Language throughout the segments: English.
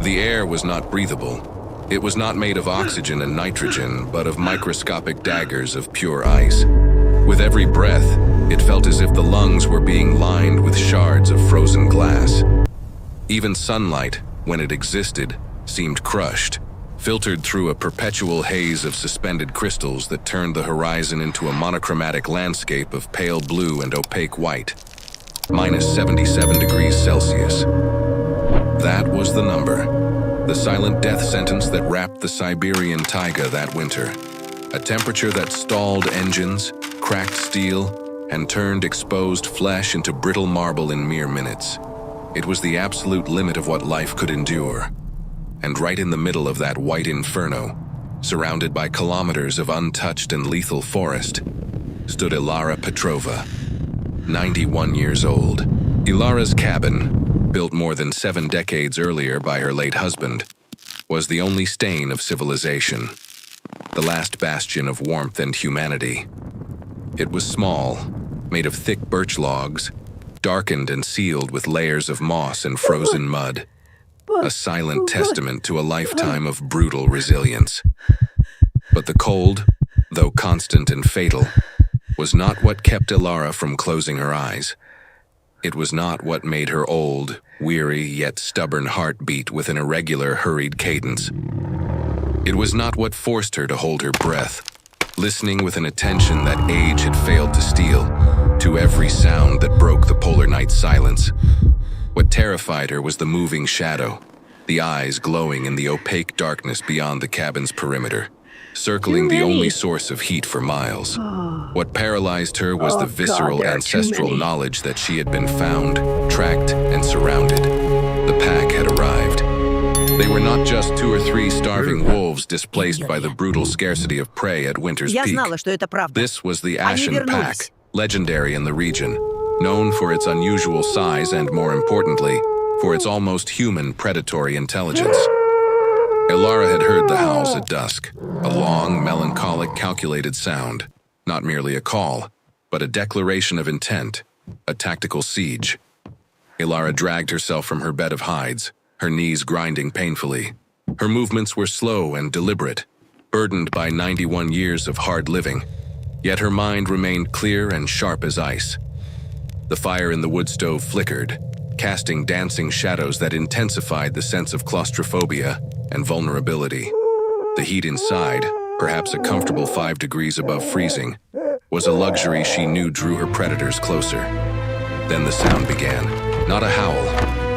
The air was not breathable. It was not made of oxygen and nitrogen, but of microscopic daggers of pure ice. With every breath, it felt as if the lungs were being lined with shards of frozen glass. Even sunlight, when it existed, seemed crushed, filtered through a perpetual haze of suspended crystals that turned the horizon into a monochromatic landscape of pale blue and opaque white. -77 degrees Celsius. That was the number. The silent death sentence that wrapped the Siberian taiga that winter. A temperature that stalled engines, cracked steel, and turned exposed flesh into brittle marble in mere minutes. It was the absolute limit of what life could endure. And right in the middle of that white inferno, surrounded by kilometers of untouched and lethal forest, stood Ilara Petrova, 91 years old. Ilara's cabin, built more than 7 decades earlier by her late husband, was the only stain of civilization, the last bastion of warmth and humanity. It was small, made of thick birch logs, darkened and sealed with layers of moss and frozen mud, a silent testament to a lifetime of brutal resilience. But the cold, though constant and fatal, was not what kept Ilara from closing her eyes. It was not what made her old, weary yet stubborn heart beat with an irregular, hurried cadence. It was not what forced her to hold her breath, listening with an attention that age had failed to steal, to every sound that broke the polar night silence. What terrified her was the moving shadow, the eyes glowing in the opaque darkness beyond the cabin's perimeter, circling the only source of heat for miles. What paralyzed her was the visceral ancestral knowledge that she had been found, tracked, and surrounded. The pack had arrived. They were not just 2 or 3 starving wolves displaced by the brutal scarcity of prey at winter's peak. This was the Ashen Pack, legendary in the region, known for its unusual size and, more importantly, for its almost human predatory intelligence. Ilara had heard the howls at dusk, a long, melancholic, calculated sound, not merely a call, but a declaration of intent, a tactical siege. Ilara dragged herself from her bed of hides, her knees grinding painfully. Her movements were slow and deliberate, burdened by 91 years of hard living, yet her mind remained clear and sharp as ice. The fire in the wood stove flickered, casting dancing shadows that intensified the sense of claustrophobia and vulnerability. The heat inside, perhaps a comfortable 5 degrees above freezing, was a luxury she knew drew her predators closer. Then the sound began, not a howl,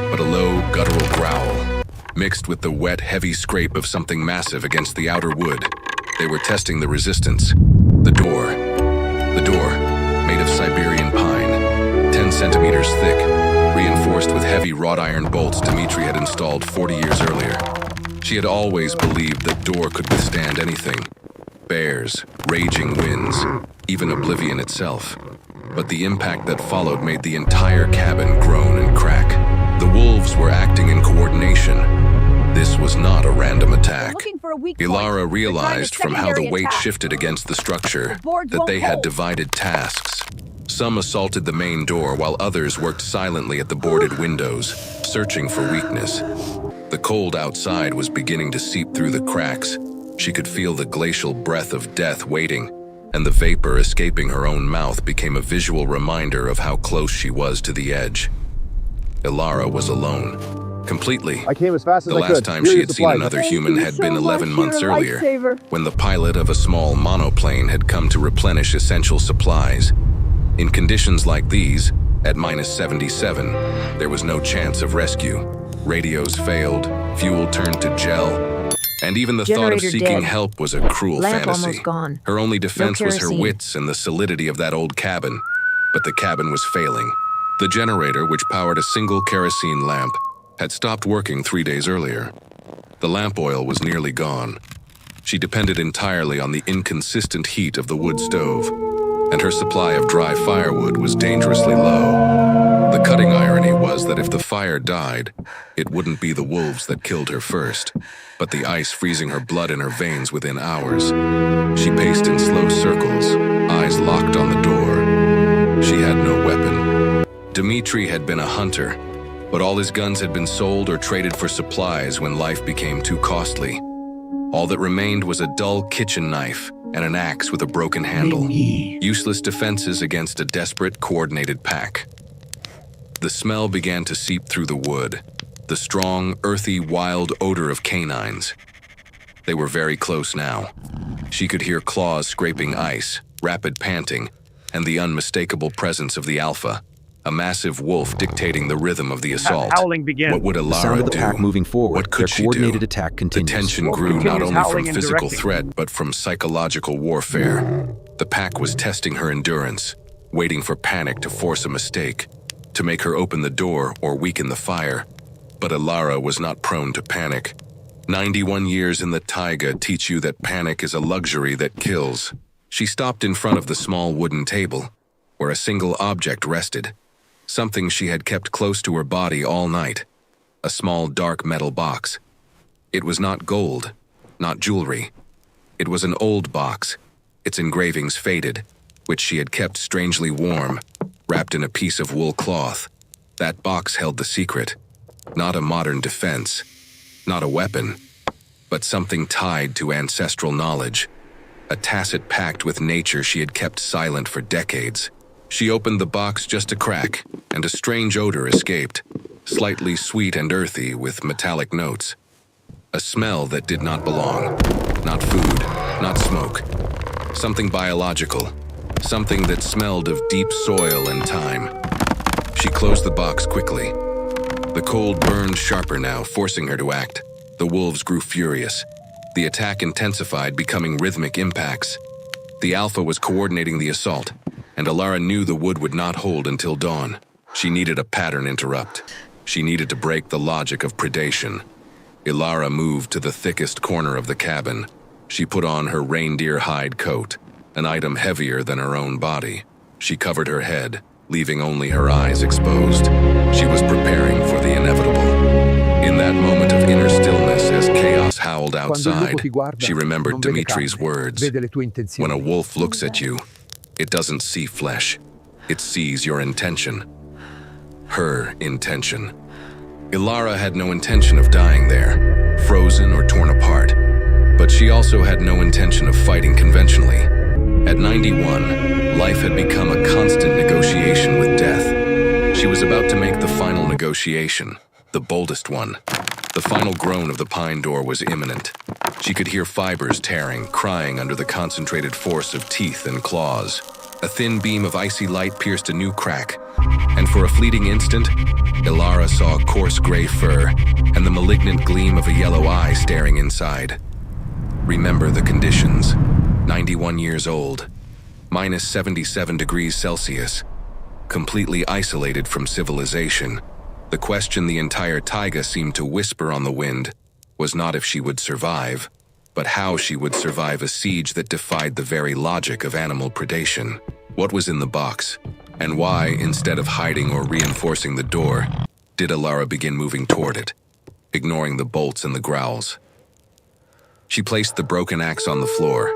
but a low, guttural growl, mixed with the wet, heavy scrape of something massive against the outer wood. They were testing the resistance. The door, made of Siberian pine, 10 centimeters thick, reinforced with heavy wrought iron bolts Dmitri had installed 40 years earlier. She had always believed that door could withstand anything. Bears, raging winds, even oblivion itself. But the impact that followed made the entire cabin groan and crack. The wolves were acting in coordination. This was not a random attack. Ilara realized from how the weight shifted against the structure that they had divided tasks. Some assaulted the main door while others worked silently at the boarded windows, searching for weakness. The cold outside was beginning to seep through the cracks. She could feel the glacial breath of death waiting, and the vapor escaping her own mouth became a visual reminder of how close she was to the edge. Ilara was alone. Completely. I came as fast as the I could. last time she had seen another human had been 11 months earlier, when the pilot of a small monoplane had come to replenish essential supplies. In conditions like these, at -77, there was no chance of rescue. Radios failed, fuel turned to gel, and even the thought of seeking help was a cruel fantasy. Her only defense was her wits and the solidity of that old cabin, but the cabin was failing. The generator, which powered a single kerosene lamp, had stopped working 3 days earlier. The lamp oil was nearly gone. She depended entirely on the inconsistent heat of the wood stove, and her supply of dry firewood was dangerously low. The cutting irony was that if the fire died, it wouldn't be the wolves that killed her first, but the ice freezing her blood in her veins within hours. She paced in slow circles, eyes locked on the door. She had no weapon. Dmitri had been a hunter, But all his guns had been sold or traded for supplies when life became too costly. All that remained was a dull kitchen knife and an axe with a broken handle, useless defenses against a desperate, coordinated pack. The smell began to seep through the wood, the strong, earthy, wild odor of canines. They were very close now. She could hear claws scraping ice, rapid panting, and the unmistakable presence of the alpha, a massive wolf dictating the rhythm of the assault. Howling begins. What would Alara The sound of the do? pack moving forward. What could Their she coordinated do? attack The continues. tension Wolf grew not continues only from howling and physical directing. threat, but from psychological warfare. The pack was testing her endurance, waiting for panic to force a mistake, to make her open the door or weaken the fire. But Alara was not prone to panic. 91 years in the taiga teach you that panic is a luxury that kills. She stopped in front of the small wooden table, where a single object rested, something she had kept close to her body all night, a small dark metal box. It was not gold, not jewelry. It was an old box, its engravings faded, which she had kept strangely warm, wrapped in a piece of wool cloth. That box held the secret, not a modern defense, not a weapon, but something tied to ancestral knowledge, a tacit pact with nature she had kept silent for decades. She opened the box just a crack, and a strange odor escaped, slightly sweet and earthy with metallic notes. A smell that did not belong. Not food, not smoke. Something biological. Something that smelled of deep soil and time. She closed the box quickly. The cold burned sharper now, forcing her to act. The wolves grew furious. The attack intensified, becoming rhythmic impacts. The alpha was coordinating the assault, and Alara knew the wood would not hold until dawn. She needed a pattern interrupt. She needed to break the logic of predation. Alara moved to the thickest corner of the cabin. She put on her reindeer hide coat, an item heavier than her own body. She covered her head, leaving only her eyes exposed. She was preparing for the inevitable. In that moment of inner stillness, as chaos howled outside, she remembered Dimitri's words. When a wolf looks at you, it doesn't see flesh. It sees your intention. Her intention. Alara had no intention of dying there, frozen or torn apart. But she also had no intention of fighting conventionally. At 91, life had become a constant negotiation with death. She was about to make the final negotiation, the boldest one. The final groan of the pine door was imminent. She could hear fibers tearing, crying under the concentrated force of teeth and claws. A thin beam of icy light pierced a new crack, and for a fleeting instant, Alara saw coarse gray fur and the malignant gleam of a yellow eye staring inside. Remember the conditions. 91 years old, minus 77 degrees Celsius, completely isolated from civilization. The question the entire taiga seemed to whisper on the wind was not if she would survive, but how she would survive a siege that defied the very logic of animal predation. What was in the box, and why, instead of hiding or reinforcing the door, did Alara begin moving toward it, ignoring the bolts and the growls? She placed the broken axe on the floor.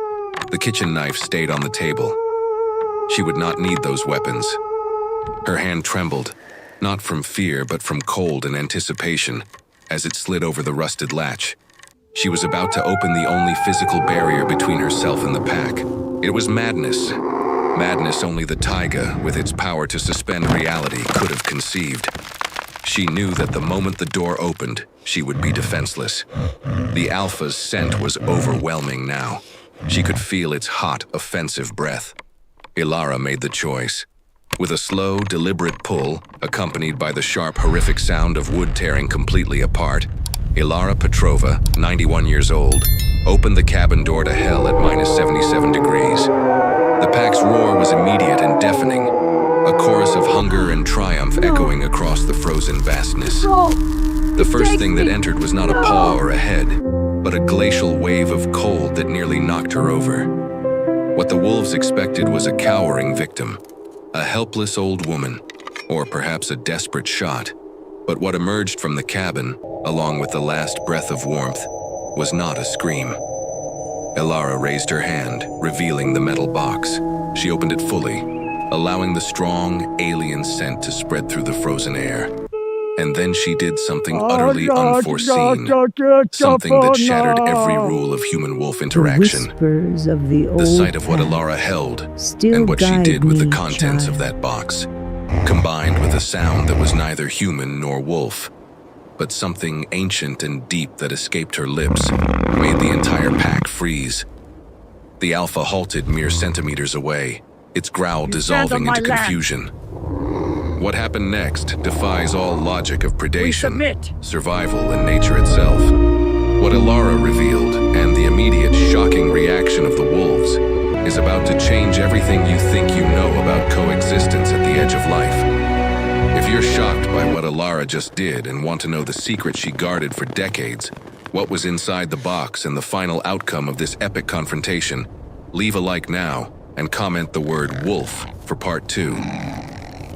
The kitchen knife stayed on the table. She would not need those weapons. Her hand trembled, not from fear but from cold and anticipation, as it slid over the rusted latch. She was about to open the only physical barrier between herself and the pack. It was madness. Madness only the taiga, with its power to suspend reality, could have conceived. She knew that the moment the door opened, she would be defenseless. The alpha's scent was overwhelming now. She could feel its hot, offensive breath. Alara made the choice. With a slow, deliberate pull, accompanied by the sharp, horrific sound of wood tearing completely apart, Alara Petrova, 91 years old, opened the cabin door to hell at minus 77 degrees. The pack's roar was immediate and deafening, a chorus of hunger and triumph echoing across the frozen vastness. The first thing that entered was not a paw or a head, but a glacial wave of cold that nearly knocked her over. What the wolves expected was a cowering victim, a helpless old woman, or perhaps a desperate shot. But what emerged from the cabin, along with the last breath of warmth, was not a scream. Alara raised her hand, revealing the metal box. She opened it fully, allowing the strong, alien scent to spread through the frozen air. And then she did something utterly unforeseen, something that shattered every rule of human-wolf interaction. The sight of what Alara held, and what she did with the contents of that box, combined with a sound that was neither human nor wolf, but something ancient and deep that escaped her lips, made the entire pack freeze. The Alpha halted mere centimeters away, its growl dissolving into confusion. What happened next defies all logic of predation, survival, and nature itself. What Alara revealed, and the immediate shocking reaction of the wolves, is about to change everything you think you know about coexistence at the edge of life. If you're shocked by what Alara just did and want to know the secret she guarded for decades, what was inside the box, and the final outcome of this epic confrontation, leave a like now and comment the word wolf for part 2.